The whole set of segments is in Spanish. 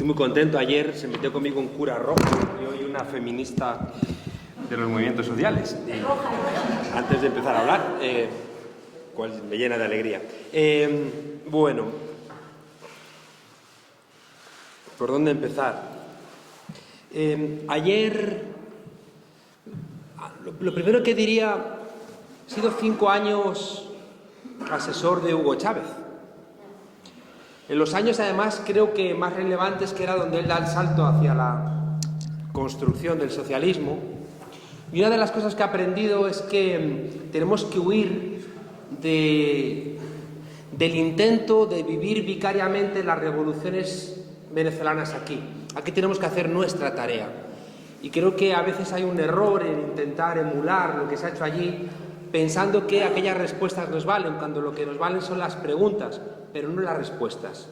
muy contento. Ayer se metió conmigo un cura rojo y hoy una feminista de los movimientos sociales. Antes de empezar a hablar, cual me llena de alegría. Bueno, ¿por dónde empezar? Ayer, lo primero que diría, he sido 5 años asesor de Hugo Chávez. En los años, además, creo que más relevantes, que era donde él da el salto hacia la construcción del socialismo. Y una de las cosas que he aprendido es que tenemos que huir del intento de vivir vicariamente las revoluciones venezolanas aquí. Aquí tenemos que hacer nuestra tarea. Y creo que a veces hay un error en intentar emular lo que se ha hecho allí, pensando que aquellas respuestas nos valen, cuando lo que nos valen son las preguntas, pero no las respuestas.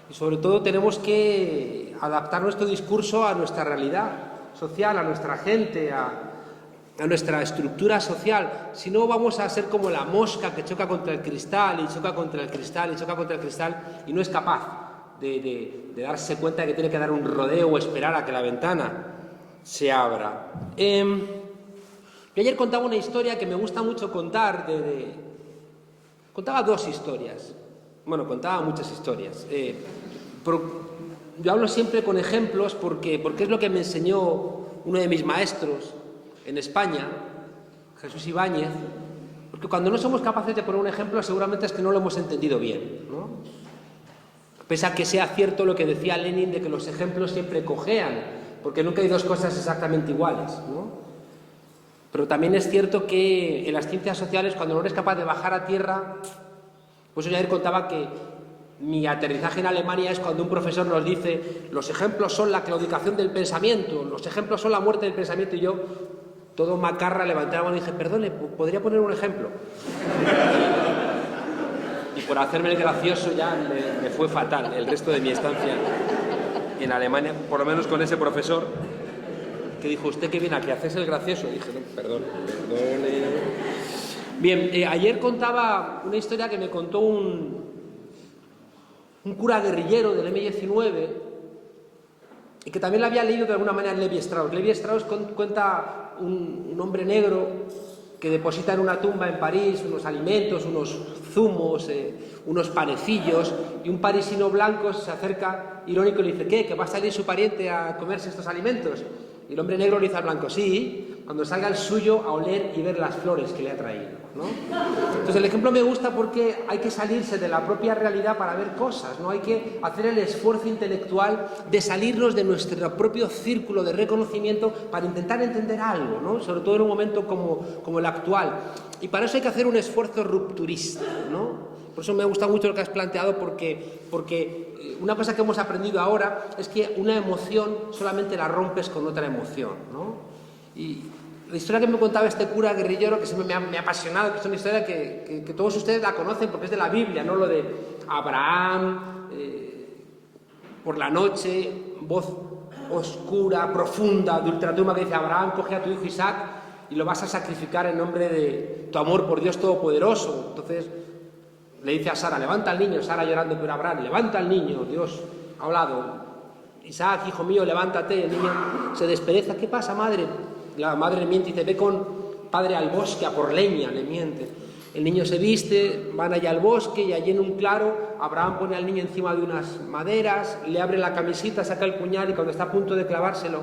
Y sobre todo tenemos que adaptar nuestro discurso a nuestra realidad social, a nuestra gente, a nuestra estructura social. Si no, vamos a ser como la mosca que choca contra el cristal y choca contra el cristal y choca contra el cristal y no es capaz de darse cuenta de que tiene que dar un rodeo o esperar a que la ventana se abra. Yo ayer contaba una historia que me gusta mucho contar. Contaba 2 historias. Bueno, contaba muchas historias. Yo hablo siempre con ejemplos porque es lo que me enseñó uno de mis maestros en España, Jesús Ibáñez, porque cuando no somos capaces de poner un ejemplo seguramente es que no lo hemos entendido bien, ¿no? Pese a que sea cierto lo que decía Lenin de que los ejemplos siempre cojean, porque nunca hay 2 cosas exactamente iguales, ¿no? Pero también es cierto que en las ciencias sociales, cuando no eres capaz de bajar a tierra, pues yo ayer contaba que mi aterrizaje en Alemania es cuando un profesor nos dice los ejemplos son la claudicación del pensamiento, los ejemplos son la muerte del pensamiento, y yo, todo macarra, levanté la mano y dije, perdone, ¿podría poner un ejemplo? Y por hacerme el gracioso ya me fue fatal el resto de mi estancia en Alemania, por lo menos con ese profesor que dijo, ¿usted qué viene aquí? ¿Haces el gracioso? Y dije, no, perdone. Bien, ayer contaba una historia que me contó un cura guerrillero del M-19 y que también la había leído de alguna manera en Levi Strauss. Levi Strauss cuenta un hombre negro que deposita en una tumba en París unos alimentos, unos zumos, unos panecillos, y un parisino blanco se acerca irónico y le dice, ¿qué? ¿Que va a salir su pariente a comerse estos alimentos? Y el hombre negro le dice al blanco, sí, cuando salga el suyo a oler y ver las flores que le ha traído, ¿no? Entonces el ejemplo me gusta porque hay que salirse de la propia realidad para ver cosas, ¿no? Hay que hacer el esfuerzo intelectual de salirnos de nuestro propio círculo de reconocimiento para intentar entender algo, ¿no? Sobre todo en un momento como el actual. Y para eso hay que hacer un esfuerzo rupturista, ¿no? Por eso me gusta mucho lo que has planteado, porque una cosa que hemos aprendido ahora es que una emoción solamente la rompes con otra emoción, ¿no? Y la historia que me contaba este cura guerrillero, que siempre me ha apasionado, que es una historia que todos ustedes la conocen porque es de la Biblia, ¿no? Lo de Abraham, por la noche, voz oscura, profunda, de ultratumba, que dice, Abraham, coge a tu hijo Isaac y lo vas a sacrificar en nombre de tu amor por Dios Todopoderoso. Entonces le dice a Sara, levanta al niño, Sara llorando por Abraham, levanta al niño, Dios ha hablado, Isaac, hijo mío, levántate, el niño se despereza, ¿qué pasa, madre? La madre le miente y dice, ve con padre al bosque a por leña, le miente. El niño se viste, van allá al bosque y allí en un claro, Abraham pone al niño encima de unas maderas, le abre la camisita, saca el puñal y cuando está a punto de clavárselo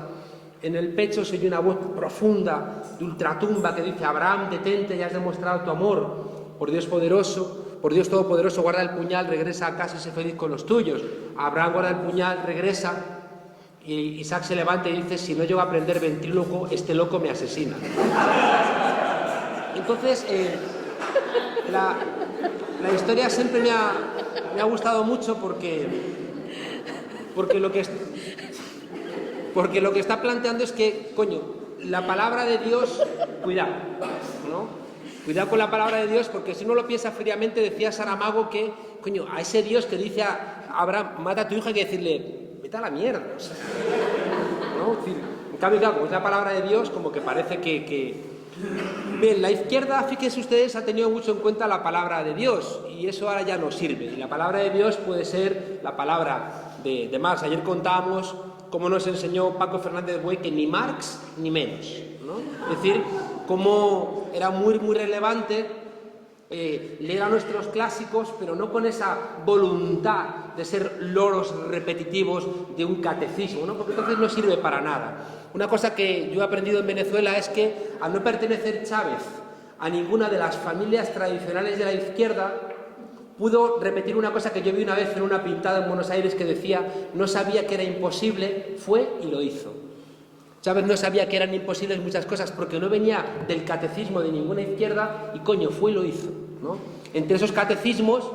en el pecho se oye una voz profunda de ultratumba que dice, Abraham, detente, ya has demostrado tu amor por Dios poderoso. Por Dios Todopoderoso, guarda el puñal, regresa a casa y sé feliz con los tuyos. Abraham guarda el puñal, regresa, y Isaac se levanta y dice, si no llego a aprender ventríloco, este loco me asesina. Entonces, la historia siempre me ha gustado mucho porque lo que está planteando es que, coño, la palabra de Dios, cuidado, ¿no? Cuidado con la palabra de Dios, porque si uno lo piensa fríamente, decía Saramago que, coño, a ese Dios que dice a Abraham, mata a tu hijo, hay que decirle, vete a la mierda, o sea, ¿no? En cambio, claro, como es la palabra de Dios, como que parece que Bien, la izquierda, fíjense ustedes, ha tenido mucho en cuenta la palabra de Dios, y eso ahora ya no sirve. Y la palabra de Dios puede ser la palabra de Marx. Ayer contábamos cómo nos enseñó Paco Fernández Buey que ni Marx ni menos, ¿no? Es decir, cómo era muy relevante leer a nuestros clásicos, pero no con esa voluntad de ser loros repetitivos de un catecismo, ¿no? Porque entonces no sirve para nada. Una cosa que yo he aprendido en Venezuela es que al no pertenecer Chávez a ninguna de las familias tradicionales de la izquierda, pudo repetir una cosa que yo vi una vez en una pintada en Buenos Aires que decía: no sabía que era imposible, fue y lo hizo. Chávez no sabía que eran imposibles muchas cosas porque no venía del catecismo de ninguna izquierda y coño, fue y lo hizo, ¿no? Entre esos catecismos,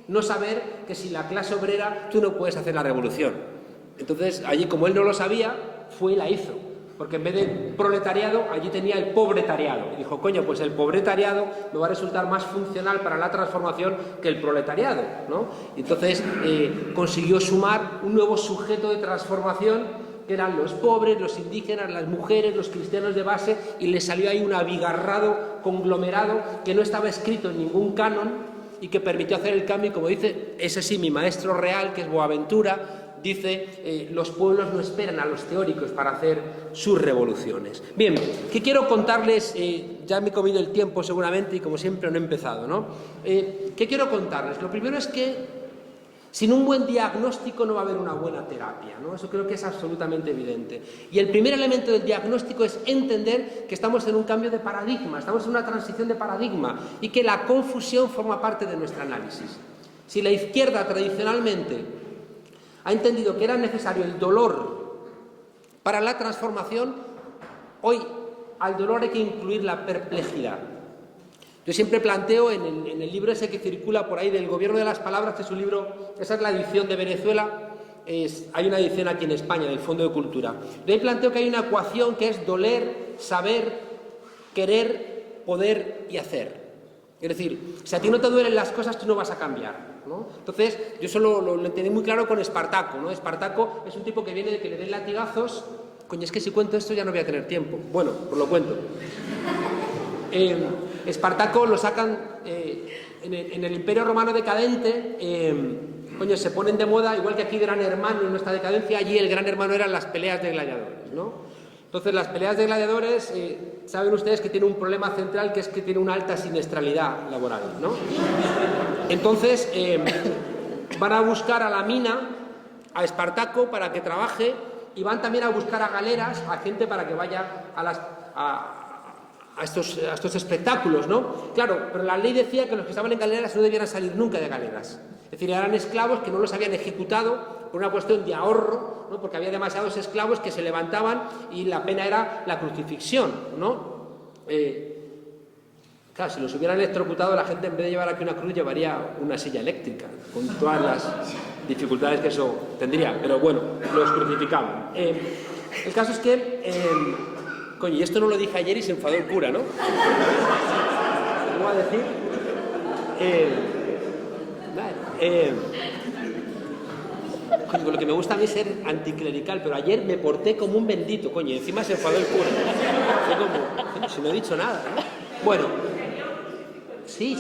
no saber que sin la clase obrera tú no puedes hacer la revolución. Entonces, allí como él no lo sabía, fue y la hizo. Porque en vez de proletariado, allí tenía el pobretariado. Y dijo, coño, pues el pobretariado me va a resultar más funcional para la transformación que el proletariado, ¿no? Y entonces consiguió sumar un nuevo sujeto de transformación, que eran los pobres, los indígenas, las mujeres, los cristianos de base, y le salió ahí un abigarrado conglomerado que no estaba escrito en ningún canon y que permitió hacer el cambio. Y como dice, ese sí, mi maestro real, que es Boaventura, dice, los pueblos no esperan a los teóricos para hacer sus revoluciones. Bien, ¿qué quiero contarles? Ya me he comido el tiempo seguramente y como siempre no he empezado, ¿no? ¿Qué quiero contarles? Lo primero es que sin un buen diagnóstico no va a haber una buena terapia, ¿no? Eso creo que es absolutamente evidente. Y el primer elemento del diagnóstico es entender que estamos en un cambio de paradigma, estamos en una transición de paradigma y que la confusión forma parte de nuestro análisis. Si la izquierda tradicionalmente ha entendido que era necesario el dolor para la transformación, hoy al dolor hay que incluir la perplejidad. Yo siempre planteo en el libro ese que circula por ahí del Gobierno de las Palabras, que es un libro, esa es la edición de Venezuela, hay una edición aquí en España del Fondo de Cultura. Yo ahí planteo que hay una ecuación que es doler, saber, querer, poder y hacer. Es decir, si a ti no te duelen las cosas, tú no vas a cambiar, ¿no? Entonces, yo eso lo entendí muy claro con Espartaco, ¿no? Espartaco es un tipo que viene de que le den latigazos. Coño, es que si cuento esto ya no voy a tener tiempo. Bueno, pues lo cuento. Espartaco lo sacan en el Imperio Romano decadente, coño, se ponen de moda, igual que aquí Gran Hermano en nuestra decadencia, allí el Gran Hermano eran las peleas de gladiadores, ¿no? Entonces las peleas de gladiadores, saben ustedes que tiene un problema central, que es que tiene una alta siniestralidad laboral, ¿no? Entonces van a buscar a la mina, a Espartaco para que trabaje, y van también a buscar a galeras, a gente para que vaya a estos espectáculos, ¿no? Claro, pero la ley decía que los que estaban en galeras no debieran salir nunca de galeras. Es decir, eran esclavos que no los habían ejecutado por una cuestión de ahorro, ¿no? Porque había demasiados esclavos que se levantaban y la pena era la crucifixión, ¿no? Claro, si los hubieran electrocutado, la gente en vez de llevar aquí una cruz llevaría una silla eléctrica, con todas las dificultades que eso tendría, pero bueno, los crucificaban. El caso es que... coño, y esto no lo dije ayer y se enfadó el cura, ¿no? ¿Cómo va a decir? Coño, lo que me gusta a mí es ser anticlerical, pero ayer me porté como un bendito, coño, y encima se enfadó el cura. Fue como, coño, si no he dicho nada, ¿no? Bueno, sí,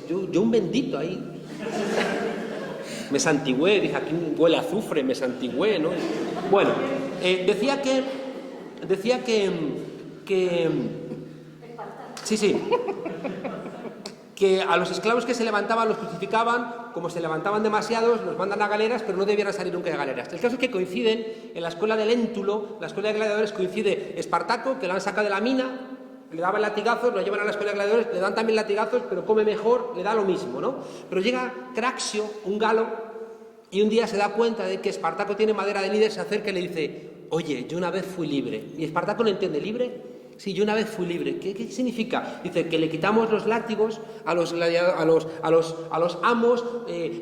yo un bendito ahí. Me santigüé, dije, aquí huele a azufre, me santigüé, ¿no? Bueno, decía que a los esclavos que se levantaban los crucificaban, como se levantaban demasiados, los mandan a galeras, pero no debieran salir nunca de galeras. El caso es que coinciden, en la escuela de Léntulo, la escuela de gladiadores, coincide Espartaco, que lo han sacado de la mina, le daban latigazos, lo llevan a la escuela de gladiadores, le dan también latigazos, pero come mejor, le da lo mismo, ¿no? Pero llega Craxio, un galo, y un día se da cuenta de que Espartaco tiene madera de líder, se acerca y le dice: oye, yo una vez fui libre. Y Espartaco no entiende, ¿libre? Sí, yo una vez fui libre. ¿Qué significa? Dice que le quitamos los látigos a los amos,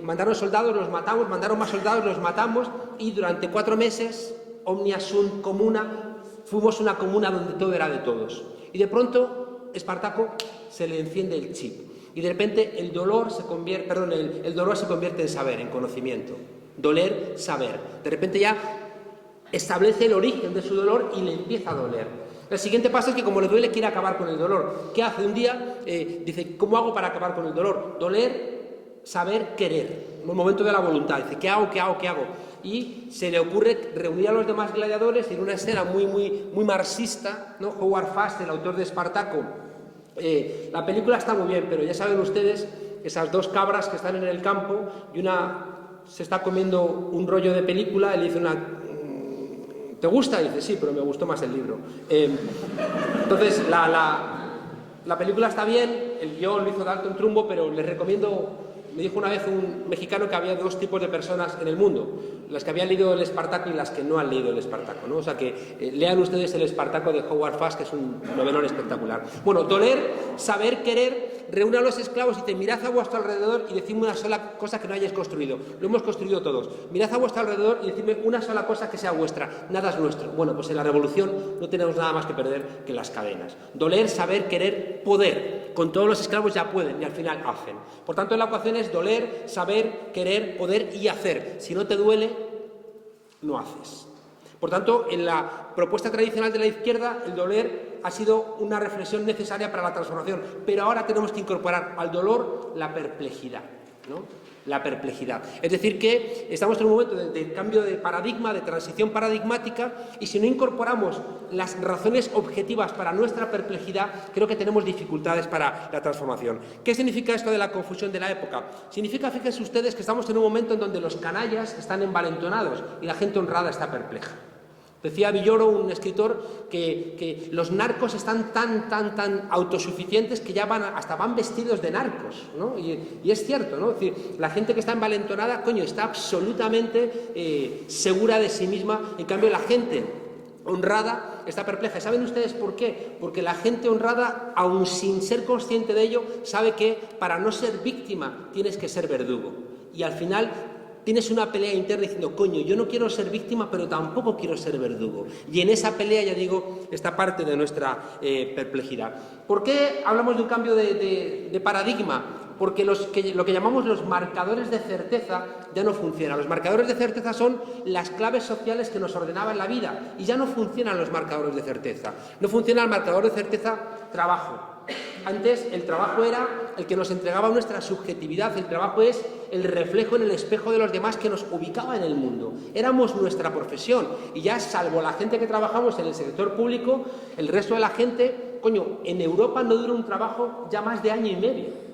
mandaron soldados, los matamos, mandaron más soldados, los matamos, y durante 4 meses, omnia sunt comuna, fuimos una comuna donde todo era de todos. Y de pronto, Espartaco se le enciende el chip. Y de repente el dolor se convierte en saber, en conocimiento. Doler, saber. De repente ya establece el origen de su dolor y le empieza a doler. El siguiente paso es que como le duele quiere acabar con el dolor. ¿Qué hace? Un día dice, ¿cómo hago para acabar con el dolor? Doler, saber, querer. En el momento de la voluntad. Dice, ¿qué hago? ¿Qué hago? ¿Qué hago? Y se le ocurre reunir a los demás gladiadores en una escena muy marxista, ¿no? Howard Fast, el autor de Espartaco. La película está muy bien, pero ya saben ustedes, esas dos cabras que están en el campo y una se está comiendo un rollo de película, y le dice una... ¿Te gusta? Y dice, sí, pero me gustó más el libro. Entonces, la película está bien, el guión lo hizo Dalton Trumbo, pero les recomiendo... Me dijo una vez un mexicano que había dos tipos de personas en el mundo, las que habían leído el Espartaco y las que no han leído el Espartaco, ¿no? O sea que lean ustedes el Espartaco de Howard Fast, que es un novelón espectacular. Bueno, doler, saber, querer, reúne a los esclavos y dice, mirad a vuestro alrededor y decidme una sola cosa que no hayáis construido. Lo hemos construido todos. Mirad a vuestro alrededor y decidme una sola cosa que sea vuestra. Nada es nuestro. Bueno, pues en la revolución no tenemos nada más que perder que las cadenas. Doler, saber, querer, poder. Con todos los esclavos ya pueden y al final hacen. Por tanto, la ecuación es doler, saber, querer, poder y hacer. Si no te duele, no haces. Por tanto, en la propuesta tradicional de la izquierda, el doler ha sido una reflexión necesaria para la transformación. Pero ahora tenemos que incorporar al dolor la perplejidad, ¿no? La perplejidad. Es decir, que estamos en un momento de cambio de paradigma, de transición paradigmática, y si no incorporamos las razones objetivas para nuestra perplejidad, creo que tenemos dificultades para la transformación. ¿Qué significa esto de la confusión de la época? Significa, fíjense ustedes, que estamos en un momento en donde los canallas están envalentonados y la gente honrada está perpleja. Decía Villoro, un escritor, que los narcos están tan autosuficientes que ya hasta van vestidos de narcos, ¿no? Y es cierto, ¿no? Es decir, la gente que está envalentonada, coño, está absolutamente segura de sí misma. En cambio, la gente honrada está perpleja. ¿Y saben ustedes por qué? Porque la gente honrada, aun sin ser consciente de ello, sabe que para no ser víctima tienes que ser verdugo. Y al final tienes una pelea interna diciendo, coño, yo no quiero ser víctima, pero tampoco quiero ser verdugo. Y en esa pelea, ya digo, está parte de nuestra perplejidad. ¿Por qué hablamos de un cambio de paradigma? Porque lo que llamamos los marcadores de certeza ya no funcionan. Los marcadores de certeza son las claves sociales que nos ordenaban la vida. Y ya no funcionan los marcadores de certeza. No funciona el marcador de certeza trabajo. Antes el trabajo era el que nos entregaba nuestra subjetividad, el trabajo es el reflejo en el espejo de los demás que nos ubicaba en el mundo. Éramos nuestra profesión y ya salvo la gente que trabajamos en el sector público, el resto de la gente, coño, en Europa no dura un trabajo ya más de año y medio.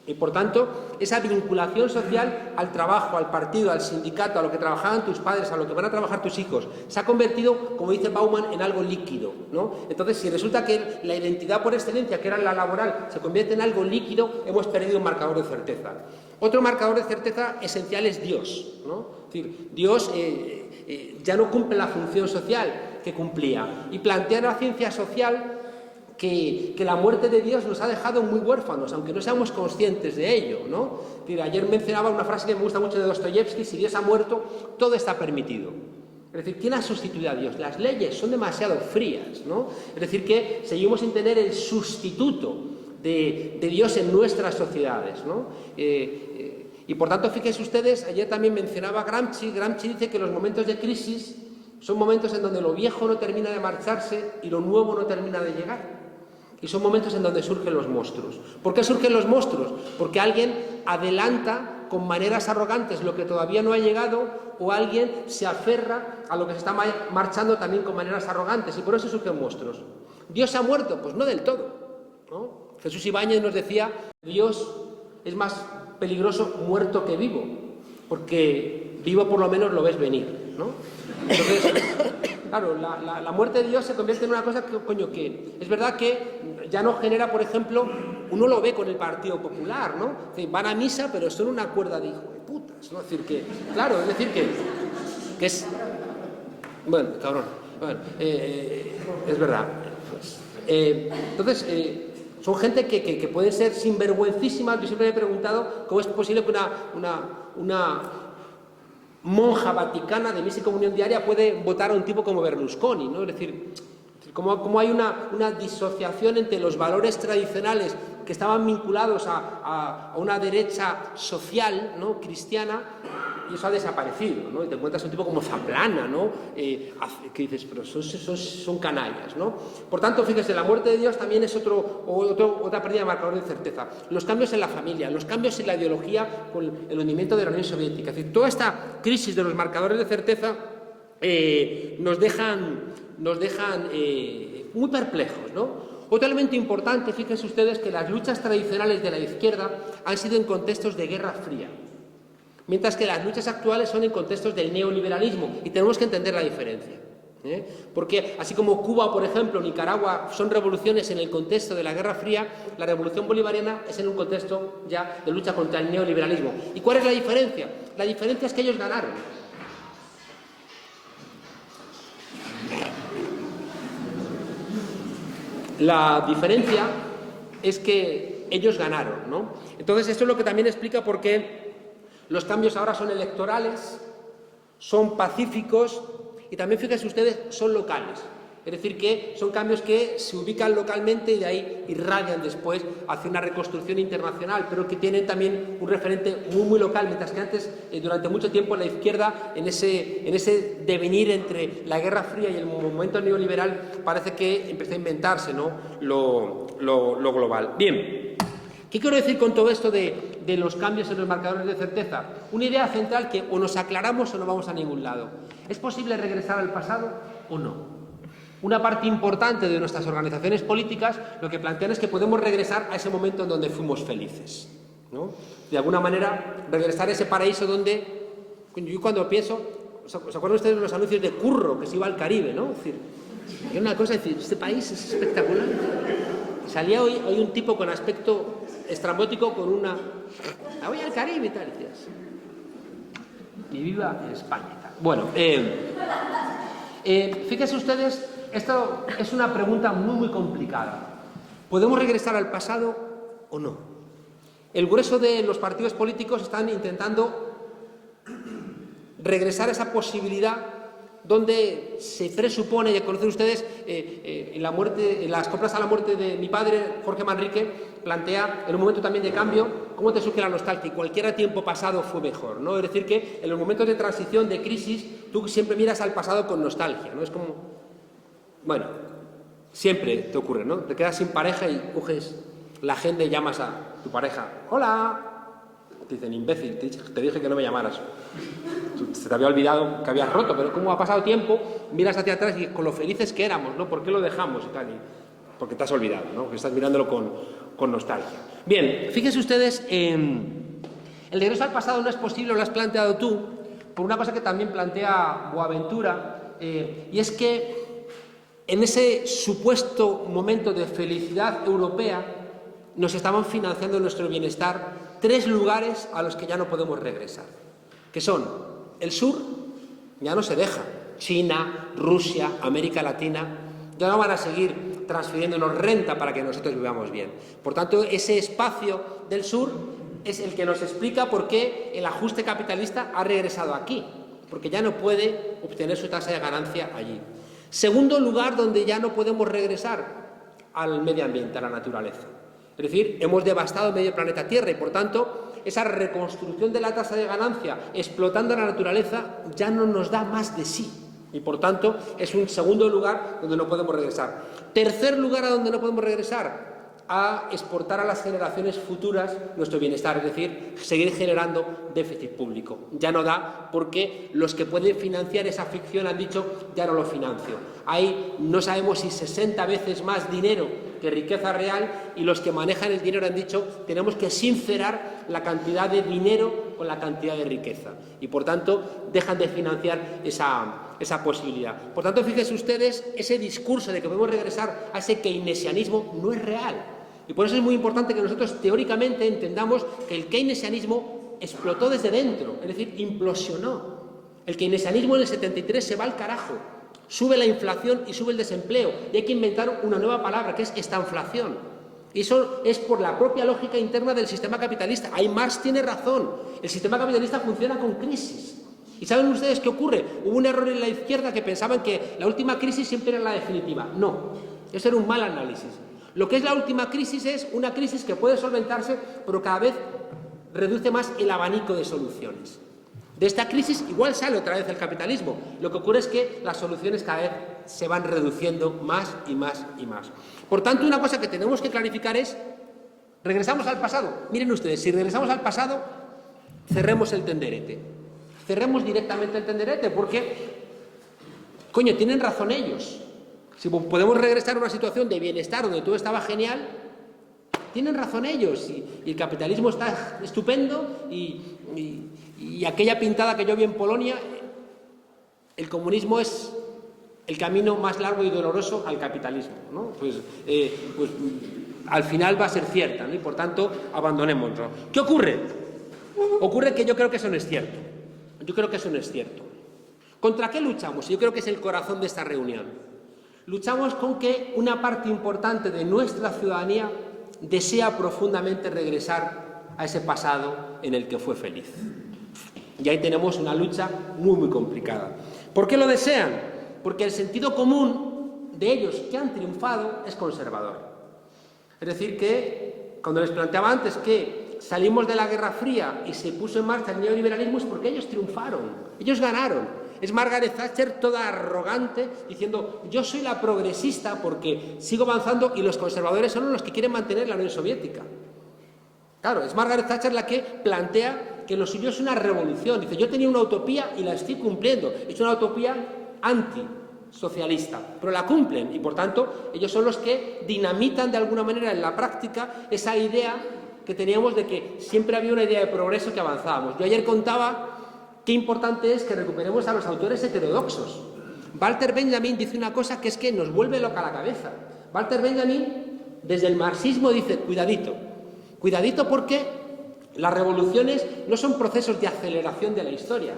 Y por tanto, esa vinculación social al trabajo, al partido, al sindicato, a lo que trabajaban tus padres, a lo que van a trabajar tus hijos, se ha convertido, como dice Bauman, en algo líquido, ¿no? Entonces, si resulta que la identidad por excelencia, que era la laboral, se convierte en algo líquido, hemos perdido un marcador de certeza. Otro marcador de certeza esencial es Dios, ¿no? Es decir, Dios ya no cumple la función social que cumplía. Y plantea la ciencia social que la muerte de Dios nos ha dejado muy huérfanos, aunque no seamos conscientes de ello, ¿no? Ayer mencionaba una frase que me gusta mucho de Dostoyevsky: si Dios ha muerto, todo está permitido. Es decir, ¿quién ha sustituido a Dios? Las leyes son demasiado frías, ¿no? Es decir, que seguimos sin tener el sustituto de Dios en nuestras sociedades, ¿no? Y por tanto, fíjense ustedes, ayer también mencionaba Gramsci dice que los momentos de crisis son momentos en donde lo viejo no termina de marcharse y lo nuevo no termina de llegar. Y son momentos en donde surgen los monstruos. ¿Por qué surgen los monstruos? Porque alguien adelanta con maneras arrogantes lo que todavía no ha llegado, o alguien se aferra a lo que se está marchando también con maneras arrogantes, y por eso surgen monstruos. ¿Dios ha muerto? Pues no del todo, ¿no? Jesús Ibáñez nos decía, Dios es más peligroso muerto que vivo, porque vivo por lo menos lo ves venir, ¿no? Entonces, claro, la muerte de Dios se convierte en una cosa que, coño, que es verdad que ya no genera, por ejemplo, uno lo ve con el Partido Popular, ¿no? Es decir, van a misa, pero son una cuerda de hijo de putas, ¿no? Es decir, que, claro, es decir, que es... Bueno, cabrón, bueno, es verdad. Entonces, son gente que puede ser sinvergüencísima. Yo siempre me he preguntado cómo es posible que una monja vaticana de misa y comunión diaria puede votar a un tipo como Berlusconi, ¿no? Es decir, cómo hay una disociación entre los valores tradicionales que estaban vinculados a una derecha social, ¿no?, cristiana, y eso ha desaparecido, ¿no? Y te encuentras un tipo como Zaplana, ¿no? Que dices, pero son canallas, ¿no? Por tanto, fíjese, la muerte de Dios también es otra pérdida de marcador de certeza. Los cambios en la familia, los cambios en la ideología con el hundimiento de la Unión Soviética. Es decir, toda esta crisis de los marcadores de certeza nos dejan muy perplejos, ¿no? Otro elemento importante, fíjense ustedes, que las luchas tradicionales de la izquierda han sido en contextos de Guerra Fría, mientras que las luchas actuales son en contextos del neoliberalismo, y tenemos que entender la diferencia. Porque así como Cuba, por ejemplo, Nicaragua son revoluciones en el contexto de la Guerra Fría, la revolución bolivariana es en un contexto ya de lucha contra el neoliberalismo. ¿Y cuál es la diferencia? La diferencia es que ellos ganaron. La diferencia es que ellos ganaron, ¿no? Entonces, esto es lo que también explica por qué los cambios ahora son electorales, son pacíficos y también, fíjense ustedes, son locales. Es decir, que son cambios que se ubican localmente y de ahí irradian después hacia una reconstrucción internacional, pero que tienen también un referente muy local, mientras que antes, durante mucho tiempo, la izquierda, en ese devenir entre la Guerra Fría y el momento neoliberal, parece que empezó a inventarse, ¿no?, lo global. Bien, ¿qué quiero decir con todo esto de los cambios en los marcadores de certeza? Una idea central que o nos aclaramos o no vamos a ningún lado. ¿Es posible regresar al pasado o no? Una parte importante de nuestras organizaciones políticas lo que plantean es que podemos regresar a ese momento en donde fuimos felices, ¿no? De alguna manera, regresar a ese paraíso donde, yo cuando pienso, ¿se acuerdan ustedes de los anuncios de Curro que se iba al Caribe, ¿no? Es decir, hay una cosa, es decir, este país es espectacular. Salía hoy un tipo con aspecto estrambótico con una... voy al Caribe y tal, y decías, y viva España y tal. Bueno, fíjense ustedes, esto es una pregunta muy complicada. ¿Podemos regresar al pasado o no? El grueso de los partidos políticos están intentando regresar a esa posibilidad donde se presupone, ya conocen ustedes, en las coplas a la muerte de mi padre, Jorge Manrique, plantea, en un momento también de cambio, cómo te surge la nostalgia, y cualquier tiempo pasado fue mejor, ¿no? Es decir, que en los momentos de transición, de crisis, tú siempre miras al pasado con nostalgia, ¿no? Es como, bueno, siempre te ocurre, ¿no? Te quedas sin pareja y coges la agenda y llamas a tu pareja, ¡hola! Te dicen, imbécil, te dije que no me llamaras. Se te había olvidado que habías roto, pero como ha pasado tiempo, miras hacia atrás y con lo felices que éramos, ¿no? ¿Por qué lo dejamos? Y tal, porque te has olvidado, ¿no? Porque estás mirándolo con nostalgia. Bien, fíjense ustedes, el regreso al pasado no es posible, lo has planteado tú, por una cosa que también plantea Boaventura, y es que en ese supuesto momento de felicidad europea nos estaban financiando nuestro bienestar 3 lugares a los que ya no podemos regresar, que son el sur, ya no se deja, China, Rusia, América Latina, ya no van a seguir transfiriéndonos renta para que nosotros vivamos bien. Por tanto, ese espacio del sur es el que nos explica por qué el ajuste capitalista ha regresado aquí, porque ya no puede obtener su tasa de ganancia allí. Segundo lugar donde ya no podemos regresar, al medio ambiente, a la naturaleza. Es decir, hemos devastado medio planeta Tierra y, por tanto, esa reconstrucción de la tasa de ganancia explotando la naturaleza ya no nos da más de sí. Y, por tanto, es un segundo lugar donde no podemos regresar. Tercer lugar a donde no podemos regresar, a exportar a las generaciones futuras nuestro bienestar, es decir, seguir generando déficit público. Ya no da porque los que pueden financiar esa ficción han dicho, ya no lo financio. Hay, no sabemos si 60 veces más dinero que riqueza real, y los que manejan el dinero han dicho, tenemos que sincerar la cantidad de dinero con la cantidad de riqueza. Y, por tanto, dejan de financiar esa posibilidad. Por tanto, fíjense ustedes, ese discurso de que podemos regresar a ese keynesianismo no es real. Y por eso es muy importante que nosotros teóricamente entendamos que el keynesianismo explotó desde dentro, es decir, implosionó. El keynesianismo en el 73 se va al carajo, sube la inflación y sube el desempleo, y hay que inventar una nueva palabra, que es estanflación. Y eso es por la propia lógica interna del sistema capitalista. Ahí Marx tiene razón, el sistema capitalista funciona con crisis. ¿Y saben ustedes qué ocurre? Hubo un error en la izquierda que pensaban que la última crisis siempre era la definitiva. No, eso era un mal análisis. Lo que es la última crisis es una crisis que puede solventarse, pero cada vez reduce más el abanico de soluciones. De esta crisis igual sale otra vez el capitalismo. Lo que ocurre es que las soluciones cada vez se van reduciendo más y más y más. Por tanto, una cosa que tenemos que clarificar es, regresamos al pasado. Miren ustedes, si regresamos al pasado, cerremos el tenderete. Cerremos directamente el tenderete, porque, coño, tienen razón ellos. Si podemos regresar a una situación de bienestar donde todo estaba genial, tienen razón ellos. Y el capitalismo está estupendo y aquella pintada que yo vi en Polonia, el comunismo es el camino más largo y doloroso al capitalismo, ¿no? Pues al final va a ser cierta, ¿no? Y por tanto, abandonémoslo. ¿Qué ocurre? Ocurre que yo creo que eso no es cierto. Yo creo que eso no es cierto. ¿Contra qué luchamos? Yo creo que es el corazón de esta reunión. Luchamos con que una parte importante de nuestra ciudadanía desea profundamente regresar a ese pasado en el que fue feliz. Y ahí tenemos una lucha muy, muy complicada. ¿Por qué lo desean? Porque el sentido común de ellos que han triunfado es conservador. Es decir, que cuando les planteaba antes que salimos de la Guerra Fría y se puso en marcha el neoliberalismo es porque ellos triunfaron, ellos ganaron. Es Margaret Thatcher toda arrogante diciendo yo soy la progresista porque sigo avanzando y los conservadores son los que quieren mantener la Unión Soviética. Claro, es Margaret Thatcher la que plantea que lo suyo es una revolución. Dice, yo tenía una utopía y la estoy cumpliendo. Es una utopía antisocialista, pero la cumplen y por tanto ellos son los que dinamitan de alguna manera en la práctica esa idea que teníamos de que siempre había una idea de progreso que avanzábamos. Yo ayer contaba qué importante es que recuperemos a los autores heterodoxos. Walter Benjamin dice una cosa que es que nos vuelve loca la cabeza. Walter Benjamin, desde el marxismo, dice, cuidadito, cuidadito porque las revoluciones no son procesos de aceleración de la historia,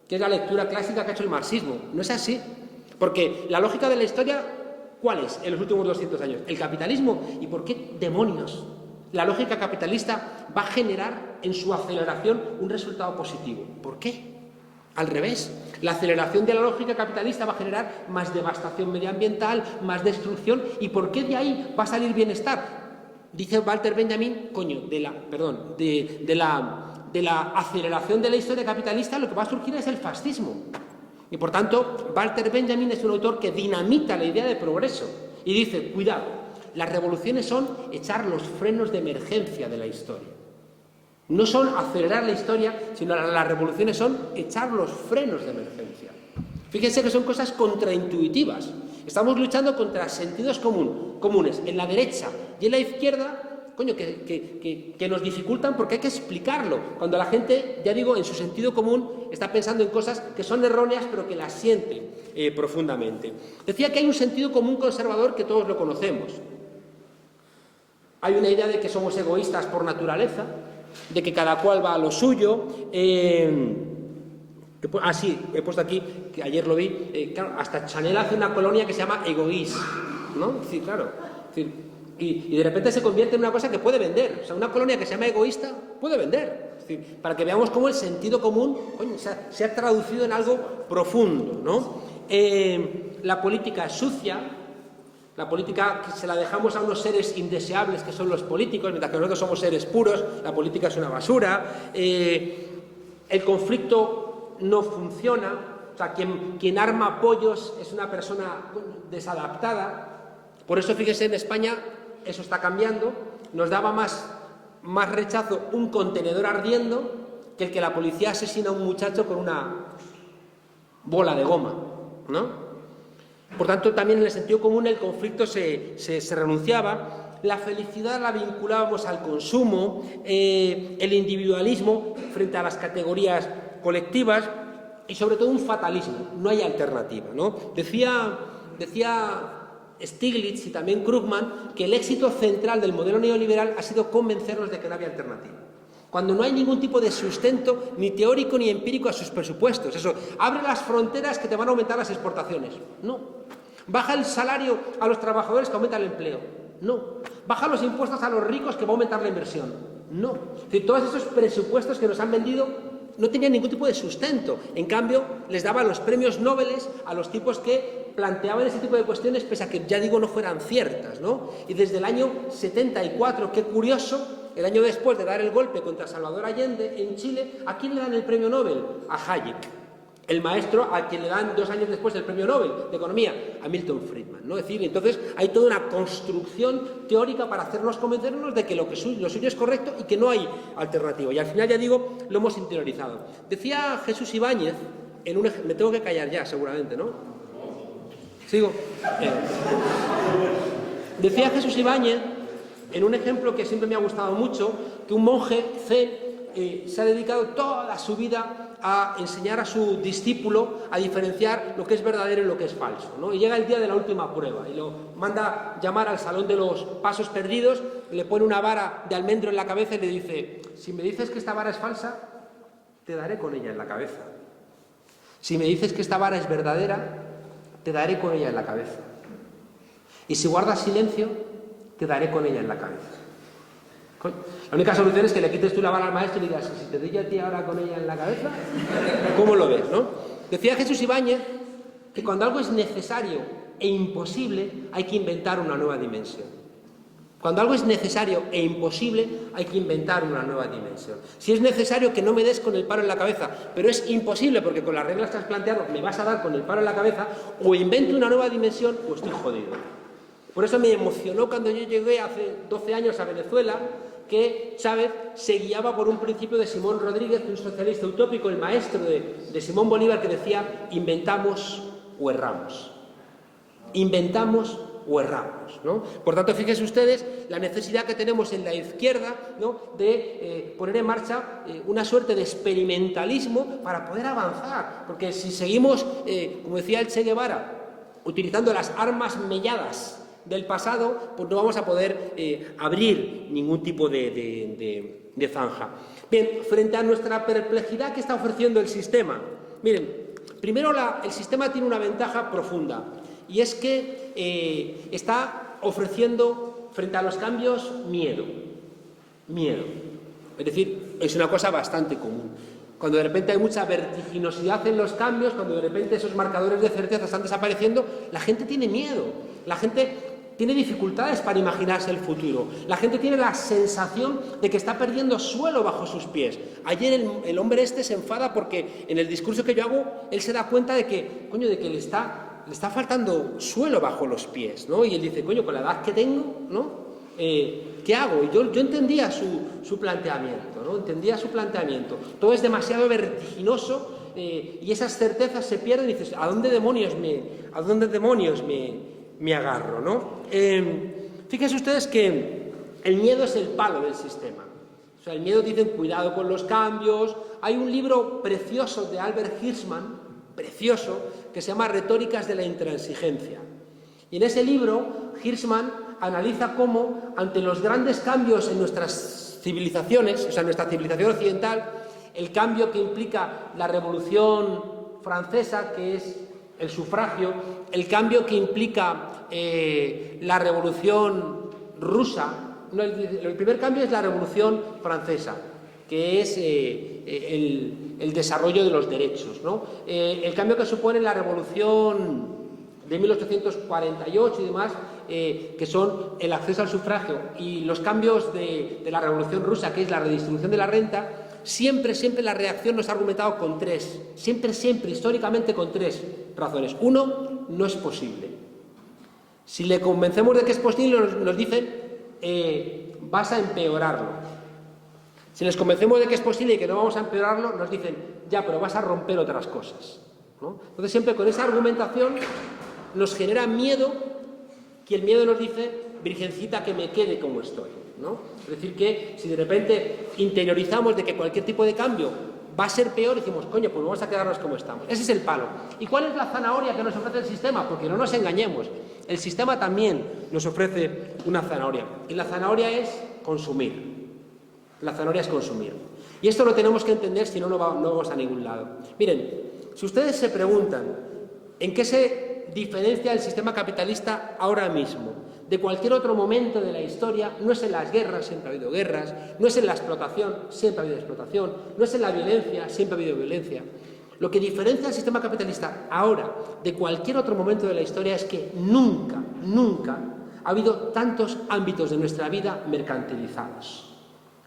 que es la lectura clásica que ha hecho el marxismo. No es así, porque la lógica de la historia, ¿cuál es en los últimos 200 años? El capitalismo. ¿Y por qué demonios la lógica capitalista va a generar en su aceleración un resultado positivo? ¿Por qué? Al revés, la aceleración de la lógica capitalista va a generar más devastación medioambiental, más destrucción. ¿Y por qué de ahí va a salir bienestar? Dice Walter Benjamin, de la aceleración de la historia capitalista lo que va a surgir es el fascismo. Y por tanto, Walter Benjamin es un autor que dinamita la idea de progreso y dice, cuidado, las revoluciones son echar los frenos de emergencia de la historia. No son acelerar la historia, sino las revoluciones son echar los frenos de emergencia. Fíjense que son cosas contraintuitivas. Estamos luchando contra sentidos comunes en la derecha y en la izquierda, que nos dificultan porque hay que explicarlo. Cuando la gente, ya digo, en su sentido común está pensando en cosas que son erróneas pero que las siente profundamente. Decía que hay un sentido común conservador que todos lo conocemos. Hay una idea de que somos egoístas por naturaleza, de que cada cual va a lo suyo. Sí, he puesto aquí, que ayer lo vi, claro, hasta Chanel hace una colonia que se llama Egoís, ¿no? Sí, claro. Y de repente se convierte en una cosa que puede vender. O sea, una colonia que se llama egoísta puede vender. Es decir, para que veamos cómo el sentido común se ha traducido en algo profundo, ¿no? La política es sucia. La política se la dejamos a unos seres indeseables que son los políticos, mientras que nosotros somos seres puros, la política es una basura. El conflicto no funciona, o sea, quien arma pollos es una persona desadaptada. Por eso, fíjese, en España eso está cambiando, nos daba más rechazo un contenedor ardiendo que el que la policía asesina a un muchacho con una bola de goma, ¿no? Por tanto, también en el sentido común el conflicto se renunciaba, la felicidad la vinculábamos al consumo, el individualismo frente a las categorías colectivas y sobre todo un fatalismo, no hay alternativa, ¿no? Decía Stiglitz y también Krugman que el éxito central del modelo neoliberal ha sido convencernos de que no había alternativa. Cuando no hay ningún tipo de sustento ni teórico ni empírico a sus presupuestos. Eso, abre las fronteras que te van a aumentar las exportaciones. No. Baja el salario a los trabajadores que aumenta el empleo. No. Baja los impuestos a los ricos que va a aumentar la inversión. No. Es decir, todos esos presupuestos que nos han vendido no tenían ningún tipo de sustento. En cambio, les daban los premios Nobel a los tipos que planteaban ese tipo de cuestiones, pese a que, ya digo, no fueran ciertas, ¿no? Y desde el año 74, qué curioso, el año después de dar el golpe contra Salvador Allende en Chile, ¿a quién le dan el premio Nobel? A Hayek, el maestro a quien le dan 2 años después el premio Nobel de Economía, a Milton Friedman, ¿no? Es decir, entonces hay toda una construcción teórica para hacernos convencernos de que lo suyo es correcto y que no hay alternativa. Y al final, ya digo, lo hemos interiorizado. Decía Jesús Ibáñez, me tengo que callar ya, seguramente, ¿no? ¿Sigo? Decía Jesús Ibáñez, en un ejemplo que siempre me ha gustado mucho, que un monje zen se ha dedicado toda su vida a enseñar a su discípulo a diferenciar lo que es verdadero y lo que es falso, ¿no? Y llega el día de la última prueba y lo manda llamar al salón de los pasos perdidos, le pone una vara de almendro en la cabeza y le dice: si me dices que esta vara es falsa, te daré con ella en la cabeza. Si me dices que esta vara es verdadera, te daré con ella en la cabeza. Y si guardas silencio, te daré con ella en la cabeza. La única solución es que le quites tú la vara al maestro y le digas: si te doy a ti ahora con ella en la cabeza, ¿cómo lo ves, no? Decía Jesús Ibáñez que cuando algo es necesario e imposible, hay que inventar una nueva dimensión. Cuando algo es necesario e imposible, hay que inventar una nueva dimensión. Si es necesario que no me des con el palo en la cabeza, pero es imposible porque con las reglas que has planteado me vas a dar con el palo en la cabeza, o invento una nueva dimensión o estoy jodido. Por eso me emocionó cuando yo llegué hace 12 años a Venezuela, que Chávez se guiaba por un principio de Simón Rodríguez, un socialista utópico, el maestro de Simón Bolívar, que decía: inventamos o erramos. Inventamos o erramos, ¿no? Por tanto, fíjense ustedes la necesidad que tenemos en la izquierda, ¿no?, de poner en marcha una suerte de experimentalismo para poder avanzar, porque si seguimos, como decía el Che Guevara, utilizando las armas melladas del pasado, pues no vamos a poder abrir ningún tipo de zanja. Bien, frente a nuestra perplejidad que está ofreciendo el sistema, miren, primero el sistema tiene una ventaja profunda, y es que está ofreciendo frente a los cambios miedo. Es decir, es una cosa bastante común. Cuando de repente hay mucha vertiginosidad en los cambios, cuando de repente esos marcadores de certeza están desapareciendo, la gente tiene miedo, la gente tiene dificultades para imaginarse el futuro. La gente tiene la sensación de que está perdiendo suelo bajo sus pies. Ayer el hombre este se enfada porque en el discurso que yo hago, él se da cuenta de que, de que le está faltando suelo bajo los pies, ¿no? Y él dice: con la edad que tengo, ¿no? ¿Qué hago? Y yo entendía su planteamiento, ¿no? Entendía su planteamiento. Todo es demasiado vertiginoso y esas certezas se pierden y dices: ¿a dónde demonios me agarro, ¿no? Fíjense ustedes que el miedo es el palo del sistema. O sea, el miedo, dicen, cuidado con los cambios. Hay un libro precioso de Albert Hirschman, precioso, que se llama Retóricas de la intransigencia. Y en ese libro, Hirschman analiza cómo, ante los grandes cambios en nuestras civilizaciones, o sea, en nuestra civilización occidental, el cambio que implica la Revolución Francesa, que es el sufragio, el cambio que implica la Revolución Rusa. No, el primer cambio es la Revolución Francesa, que es el desarrollo de los derechos, ¿no? El cambio que supone la Revolución de 1848 y demás, que son el acceso al sufragio, y los cambios de la Revolución Rusa, que es la redistribución de la renta. Siempre la reacción nos ha argumentado con tres, siempre, históricamente con tres razones. Uno, no es posible. Si le convencemos de que es posible, nos dicen: vas a empeorarlo. Si les convencemos de que es posible y que no vamos a empeorarlo, nos dicen: ya, pero vas a romper otras cosas, ¿no? Entonces, siempre con esa argumentación nos genera miedo, que el miedo nos dice: virgencita, que me quede como estoy, ¿no? Es decir, que si de repente interiorizamos de que cualquier tipo de cambio va a ser peor, decimos: coño, pues vamos a quedarnos como estamos. Ese es el palo. ¿Y cuál es la zanahoria que nos ofrece el sistema? Porque no nos engañemos, el sistema también nos ofrece una zanahoria, y la zanahoria es consumir. La zanahoria es consumir. Y esto lo tenemos que entender, si no, no vamos a ningún lado. Miren, si ustedes se preguntan en qué se diferencia el sistema capitalista ahora mismo de cualquier otro momento de la historia, no es en las guerras, siempre ha habido guerras, no es en la explotación, siempre ha habido explotación, no es en la violencia, siempre ha habido violencia. Lo que diferencia al sistema capitalista ahora de cualquier otro momento de la historia es que nunca ha habido tantos ámbitos de nuestra vida mercantilizados.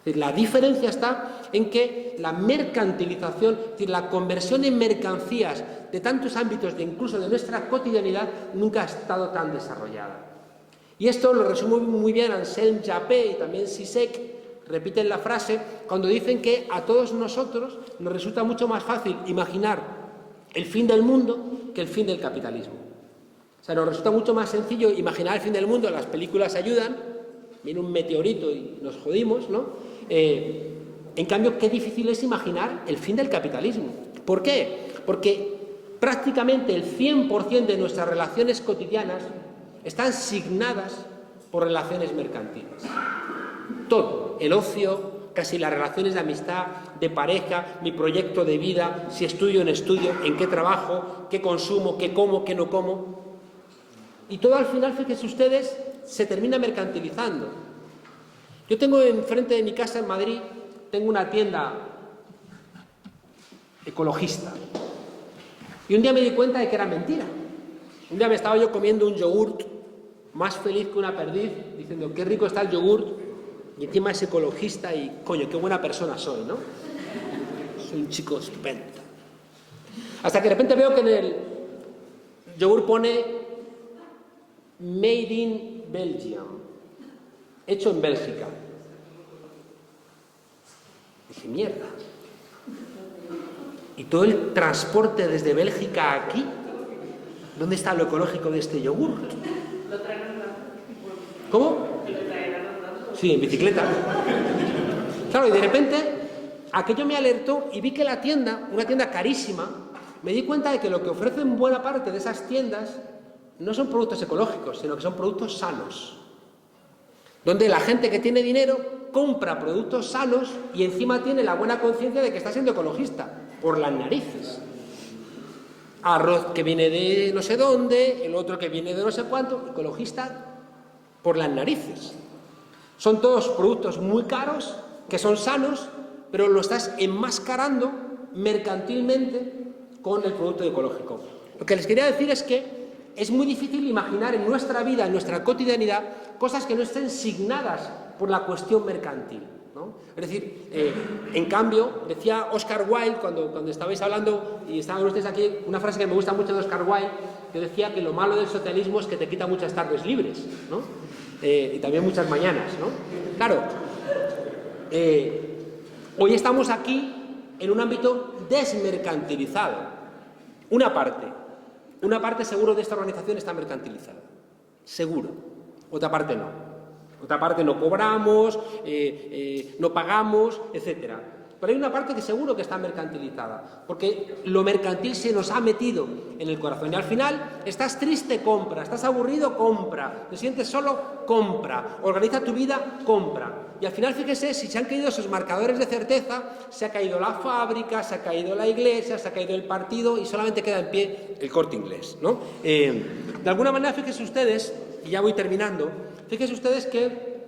decir, la diferencia está en que la mercantilización, es decir, la conversión en mercancías de tantos ámbitos, incluso de nuestra cotidianidad, nunca ha estado tan desarrollada. Y esto lo resume muy bien Anselm Japé y también Zizek, repiten la frase cuando dicen que a todos nosotros nos resulta mucho más fácil imaginar el fin del mundo que el fin del capitalismo. O sea, nos resulta mucho más sencillo imaginar el fin del mundo, las películas ayudan, viene un meteorito y nos jodimos, ¿no? En cambio, qué difícil es imaginar el fin del capitalismo. ¿Por qué? Porque prácticamente el 100% de nuestras relaciones cotidianas están signadas por relaciones mercantiles. Todo, el ocio, casi las relaciones de amistad, de pareja, mi proyecto de vida, si estudio o no estudio, en qué trabajo, qué consumo, qué como, qué no como. Y todo al final, fíjense ustedes, se termina mercantilizando. Yo tengo enfrente de mi casa en Madrid, tengo una tienda ecologista. Y un día me di cuenta de que era mentira. Un día me estaba yo comiendo un yogurt, más feliz que una perdiz, diciendo qué rico está el yogurt, y encima es ecologista y, coño, qué buena persona soy, ¿no? Soy un chico estupendo. Hasta que de repente veo que en el yogur pone Made in Belgium, hecho en Bélgica. Dije, mierda. ¿Y todo el transporte desde Bélgica a aquí? ¿Dónde está lo ecológico de este yogur? ¿Lo traen andando? ¿Cómo? ¿Lo traen andando? Sí, en bicicleta. Claro, y de repente aquello me alertó y vi que la tienda, una tienda carísima, me di cuenta de que lo que ofrecen buena parte de esas tiendas no son productos ecológicos, sino que son productos sanos. Donde la gente que tiene dinero compra productos sanos y encima tiene la buena conciencia de que está siendo ecologista, por las narices. Arroz que viene de no sé dónde, el otro que viene de no sé cuánto, ecologista por las narices. Son todos productos muy caros, que son sanos, pero lo estás enmascarando mercantilmente con el producto ecológico. Lo que les quería decir es que es muy difícil imaginar en nuestra vida, en nuestra cotidianidad, cosas que no estén signadas por la cuestión mercantil, ¿no? Es decir, en cambio, decía Oscar Wilde, cuando estabais hablando, y estaban ustedes aquí, una frase que me gusta mucho de Oscar Wilde, que decía que lo malo del socialismo es que te quita muchas tardes libres, ¿no? Y también muchas mañanas, ¿no? Claro, hoy estamos aquí en un ámbito desmercantilizado. Una parte seguro de esta organización está mercantilizada, seguro, otra parte no. Otra parte no cobramos, no pagamos, etc. Pero hay una parte que seguro que está mercantilizada, porque lo mercantil se nos ha metido en el corazón. Y al final, estás triste, compra, estás aburrido, compra, te sientes solo, compra, organiza tu vida, compra. Y al final, fíjese, si se han caído esos marcadores de certeza, se ha caído la fábrica, se ha caído la iglesia, se ha caído el partido y solamente queda en pie el Corte Inglés, ¿no? De alguna manera, fíjense ustedes, y ya voy terminando, fíjense ustedes que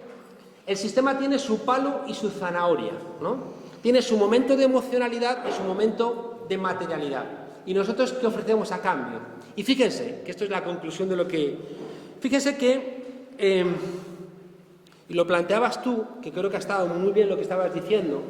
el sistema tiene su palo y su zanahoria, ¿no? Tiene su momento de emocionalidad y su momento de materialidad. ¿Y nosotros qué ofrecemos a cambio? Y fíjense, que esto es la conclusión de lo que... Fíjense que, y lo planteabas tú, que creo que ha estado muy bien lo que estabas diciendo,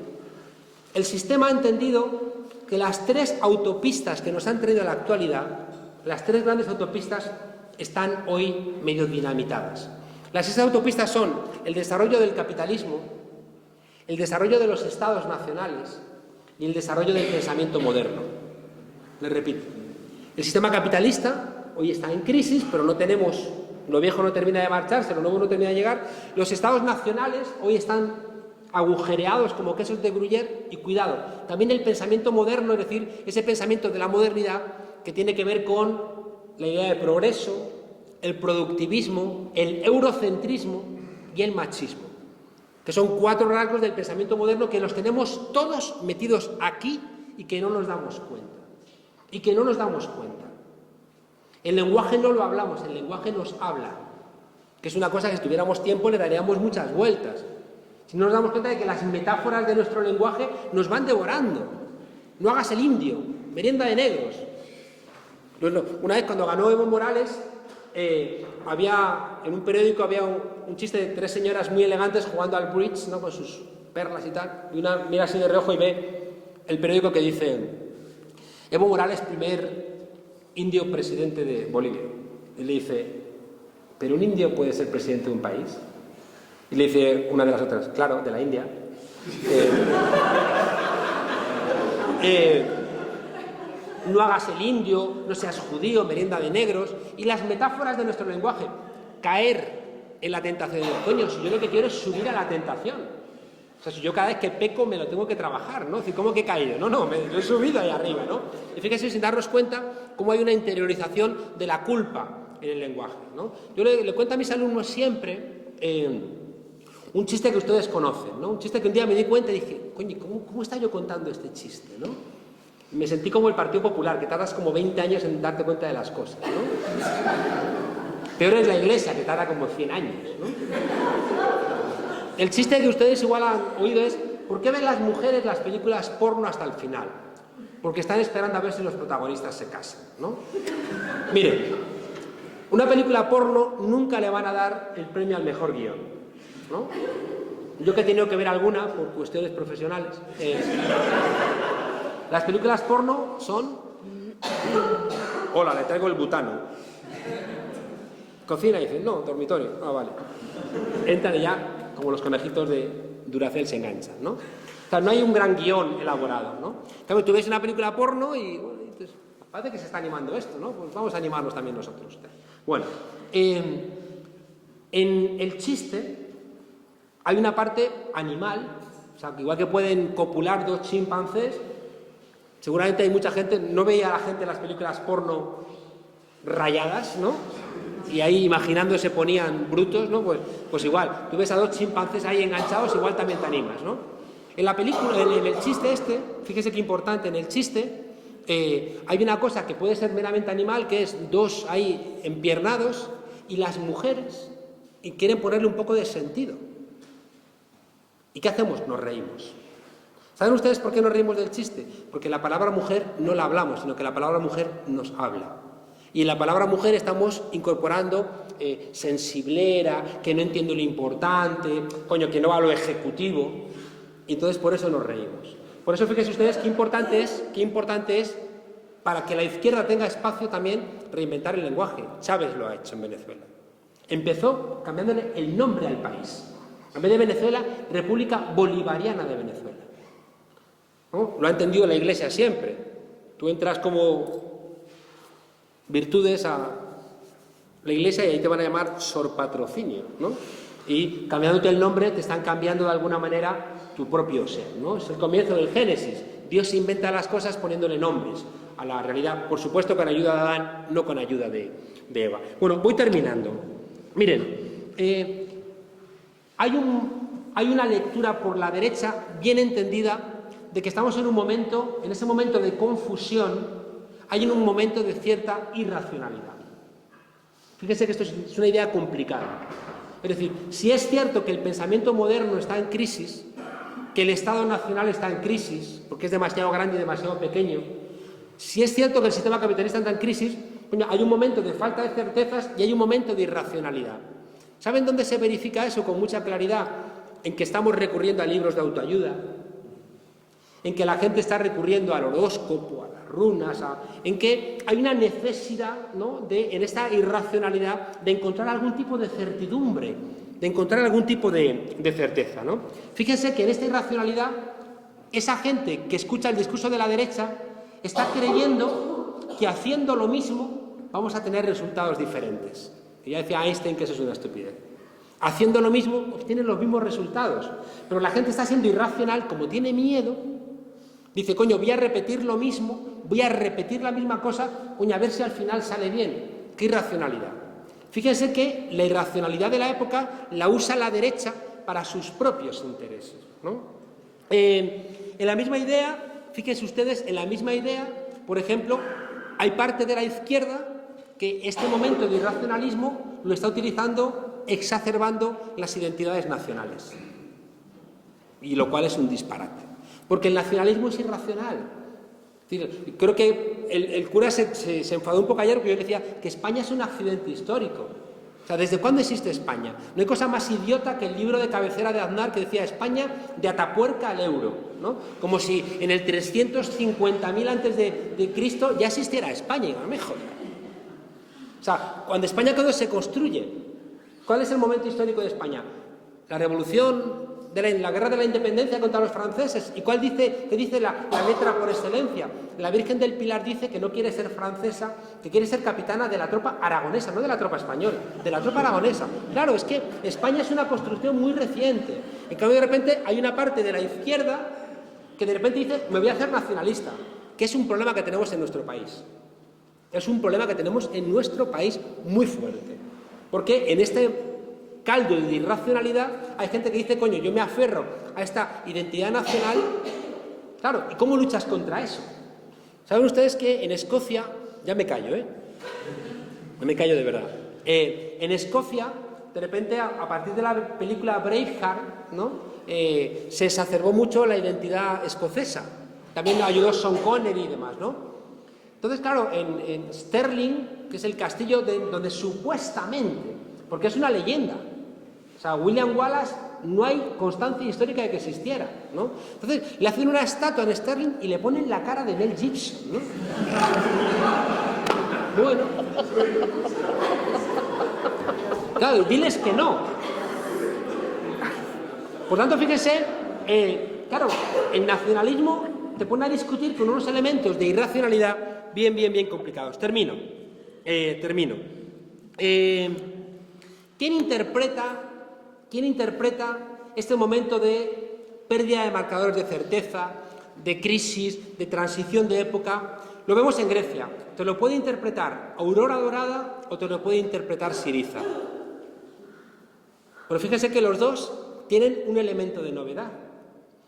el sistema ha entendido que las tres autopistas que nos han traído a la actualidad, las tres grandes autopistas, están hoy medio dinamitadas. Las tres autopistas son el desarrollo del capitalismo, el desarrollo de los estados nacionales y el desarrollo del pensamiento moderno. Les repito, el sistema capitalista hoy está en crisis, pero no tenemos, lo viejo no termina de marcharse, lo nuevo no termina de llegar. Los estados nacionales hoy están agujereados como quesos de Gruyère y cuidado, también el pensamiento moderno, es decir, ese pensamiento de la modernidad que tiene que ver con la idea de progreso, el productivismo, el eurocentrismo y el machismo, que son cuatro rasgos del pensamiento moderno que los tenemos todos metidos aquí y que no nos damos cuenta. El lenguaje no lo hablamos, el lenguaje nos habla, que es una cosa que si tuviéramos tiempo le daríamos muchas vueltas. Si no nos damos cuenta de que las metáforas de nuestro lenguaje nos van devorando. No hagas el indio, merienda de negros. Una vez cuando ganó Evo Morales, en un periódico había un chiste de tres señoras muy elegantes jugando al bridge, ¿no? Con sus perlas y tal, y una mira así de reojo y ve el periódico que dice Evo Morales, primer indio presidente de Bolivia. Y le dice, ¿pero un indio puede ser presidente de un país? Y le dice una de las otras, claro, de la India. No hagas el indio, no seas judío, merienda de negros. Y las metáforas de nuestro lenguaje, caer en la tentación de coño, si yo lo que quiero es subir a la tentación. O sea, si yo cada vez que peco me lo tengo que trabajar, ¿no? Es decir, ¿cómo que he caído? No, me he subido ahí arriba, ¿no? Y fíjense, sin darnos cuenta, cómo hay una interiorización de la culpa en el lenguaje, ¿no? Yo le cuento a mis alumnos siempre un chiste que ustedes conocen, ¿no? Un chiste que un día me di cuenta y dije, coño, ¿cómo está yo contando este chiste, no? Y me sentí como el Partido Popular, que tardas como 20 años en darte cuenta de las cosas, ¿no? Peor es la Iglesia, que tarda como 100 años, ¿no? El chiste que ustedes igual han oído es, ¿por qué ven las mujeres las películas porno hasta el final? Porque están esperando a ver si los protagonistas se casan, ¿no? Miren, una película porno nunca le van a dar el premio al mejor guión, ¿no? Yo que he tenido que ver alguna por cuestiones profesionales, las películas porno son... Hola, le traigo el butano. Cocina y dicen, no, dormitorio. Ah, vale. Entran y ya, como los conejitos de Duracell, se enganchan, ¿no? O sea, no hay un gran guión elaborado, ¿no? Claro, tú ves una película porno y bueno, dices, parece que se está animando esto, ¿no? Pues vamos a animarnos también nosotros. Bueno, en el chiste hay una parte animal, o sea, que igual que pueden copular dos chimpancés, seguramente hay mucha gente, no veía a la gente en las películas porno rayadas, ¿no? Y ahí imaginando se ponían brutos, ¿no? Pues igual, tú ves a dos chimpancés ahí enganchados, igual también te animas, ¿no? En la película, en el chiste este, fíjese qué importante, en el chiste hay una cosa que puede ser meramente animal, que es dos ahí empiernados, y las mujeres y quieren ponerle un poco de sentido. ¿Y qué hacemos? Nos reímos. ¿Saben ustedes por qué nos reímos del chiste? Porque la palabra mujer no la hablamos, sino que la palabra mujer nos habla. Y en la palabra mujer estamos incorporando sensiblera, que no entiendo lo importante, coño, que no va a lo ejecutivo. Y entonces por eso nos reímos. Por eso fíjense ustedes qué importante es para que la izquierda tenga espacio también reinventar el lenguaje. Chávez lo ha hecho en Venezuela. Empezó cambiándole el nombre al país. En vez de Venezuela, República Bolivariana de Venezuela, ¿no? Lo ha entendido la Iglesia siempre. Tú entras como virtudes a la Iglesia y ahí te van a llamar Sor Patrocinio, ¿no? Y cambiándote el nombre te están cambiando de alguna manera tu propio ser, ¿no? Es el comienzo del Génesis. Dios inventa las cosas poniéndole nombres a la realidad, por supuesto con ayuda de Adán, no con ayuda de Eva. Bueno, voy terminando. Miren, hay una lectura por la derecha bien entendida de que estamos en un momento, en ese momento de confusión, hay un momento de cierta irracionalidad. Fíjense que esto es una idea complicada. Es decir, si es cierto que el pensamiento moderno está en crisis, que el Estado nacional está en crisis, porque es demasiado grande y demasiado pequeño, si es cierto que el sistema capitalista está en crisis, hay un momento de falta de certezas y hay un momento de irracionalidad. ¿Saben dónde se verifica eso con mucha claridad? En que estamos recurriendo a libros de autoayuda, en que la gente está recurriendo al horóscopo, a las runas, en que hay una necesidad, ¿no?, en esta irracionalidad de encontrar algún tipo de certidumbre, de encontrar algún tipo de certeza, ¿no? Fíjense que en esta irracionalidad, esa gente que escucha el discurso de la derecha está creyendo que haciendo lo mismo vamos a tener resultados diferentes. Y ya decía Einstein que eso es una estupidez. Haciendo lo mismo obtienen los mismos resultados, pero la gente está siendo irracional, como tiene miedo. Dice, coño, voy a repetir lo mismo, voy a repetir la misma cosa, coño, a ver si al final sale bien. ¡Qué irracionalidad! Fíjense que la irracionalidad de la época la usa la derecha para sus propios intereses, ¿no? En la misma idea, fíjense ustedes, en la misma idea, por ejemplo, hay parte de la izquierda que este momento de irracionalismo lo está utilizando, exacerbando las identidades nacionales. Y lo cual es un disparate. Porque el nacionalismo es irracional. Creo que el cura se enfadó un poco ayer porque yo decía que España es un accidente histórico. O sea, ¿desde cuándo existe España? No hay cosa más idiota que el libro de cabecera de Aznar que decía España de Atapuerca al euro, ¿no? Como si en el 350.000 antes de Cristo ya existiera España, y no me jodas. O sea, cuando España se construye, ¿cuál es el momento histórico de España? La revolución, la guerra de la independencia contra los franceses. ¿Y qué dice la letra por excelencia? La Virgen del Pilar dice que no quiere ser francesa, que quiere ser capitana de la tropa aragonesa, no de la tropa española, de la tropa aragonesa. Claro, es que España es una construcción muy reciente. En cambio, de repente, hay una parte de la izquierda que de repente dice, me voy a hacer nacionalista, que es un problema que tenemos en nuestro país. Es un problema que tenemos en nuestro país muy fuerte. Porque en este caldo de irracionalidad hay gente que dice, coño, yo me aferro a esta identidad nacional. Claro, ¿y cómo luchas contra eso? ¿Saben ustedes que en Escocia, ya me callo, no me callo de verdad, en Escocia, de repente, a partir de la película Braveheart, ¿no? Se exacerbó mucho la identidad escocesa, también ayudó Sean Connery y demás, ¿no? Entonces, claro, en Stirling, que es el castillo donde supuestamente, porque es una leyenda, o sea, William Wallace no hay constancia histórica de que existiera, ¿no? Entonces, le hacen una estatua en Stirling y le ponen la cara de Mel Gibson, ¿no? Bueno. Claro, diles que no. Por tanto, fíjense, claro, el nacionalismo te pone a discutir con unos elementos de irracionalidad bien complicados. Termino. ¿Quién interpreta este momento de pérdida de marcadores de certeza, de crisis, de transición de época? Lo vemos en Grecia. Te lo puede interpretar Aurora Dorada o te lo puede interpretar Syriza. Pero fíjense que los dos tienen un elemento de novedad.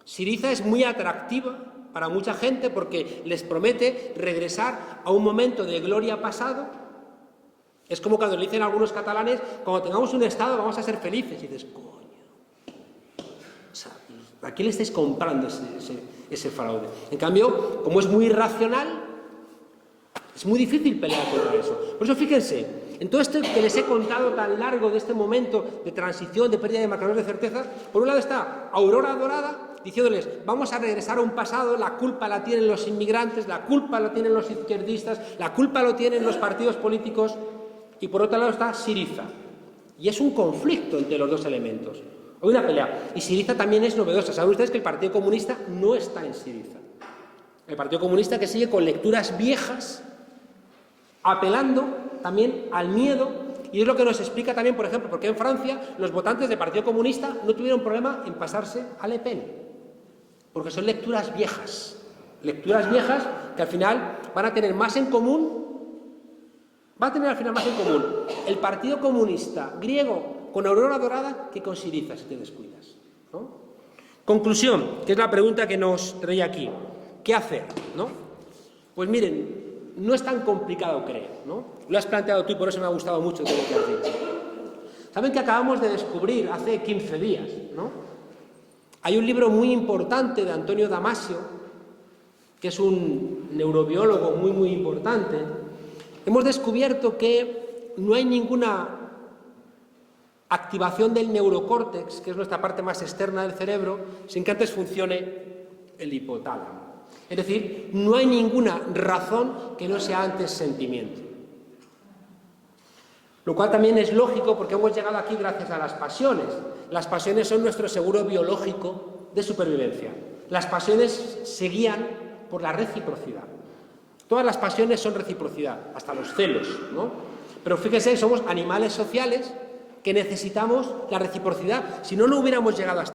Syriza es muy atractiva para mucha gente porque les promete regresar a un momento de gloria pasado. Es como cuando le dicen a algunos catalanes, cuando tengamos un Estado vamos a ser felices. Y dices, coño, o sea, ¿a quién le estáis comprando ese fraude? En cambio, como es muy irracional, es muy difícil pelear contra eso. Por eso fíjense, en todo esto que les he contado tan largo de este momento de transición, de pérdida de marcadores de certeza, por un lado está Aurora Dorada, diciéndoles, vamos a regresar a un pasado, la culpa la tienen los inmigrantes, la culpa la tienen los izquierdistas, la culpa lo tienen los partidos políticos, y por otro lado está Syriza. Y es un conflicto entre los dos elementos. Hay una pelea. Y Syriza también es novedosa. Saben ustedes que el Partido Comunista no está en Syriza. El Partido Comunista que sigue con lecturas viejas, apelando también al miedo, y es lo que nos explica también, por ejemplo, porque en Francia los votantes del Partido Comunista no tuvieron problema en pasarse a Le Pen, porque son lecturas viejas que al final van a tener más en común, el Partido Comunista griego con Aurora Dorada que con Syriza, si te descuidas, ¿no? Conclusión, que es la pregunta que nos trae aquí. ¿Qué hacer, no? Pues miren, no es tan complicado, creo, ¿no? Lo has planteado tú y por eso me ha gustado mucho todo lo que has dicho. Saben que acabamos de descubrir hace 15 días, ¿no? Hay un libro muy importante de Antonio Damasio, que es un neurobiólogo muy importante. Hemos descubierto que no hay ninguna activación del neurocórtex, que es nuestra parte más externa del cerebro, sin que antes funcione el hipotálamo. Es decir, no hay ninguna razón que no sea antes sentimiento. Lo cual también es lógico porque hemos llegado aquí gracias a las pasiones. Las pasiones son nuestro seguro biológico de supervivencia. Las pasiones se guían por la reciprocidad. Todas las pasiones son reciprocidad, hasta los celos, ¿no? Pero fíjense, somos animales sociales que necesitamos la reciprocidad. Si no, no hubiéramos llegado hasta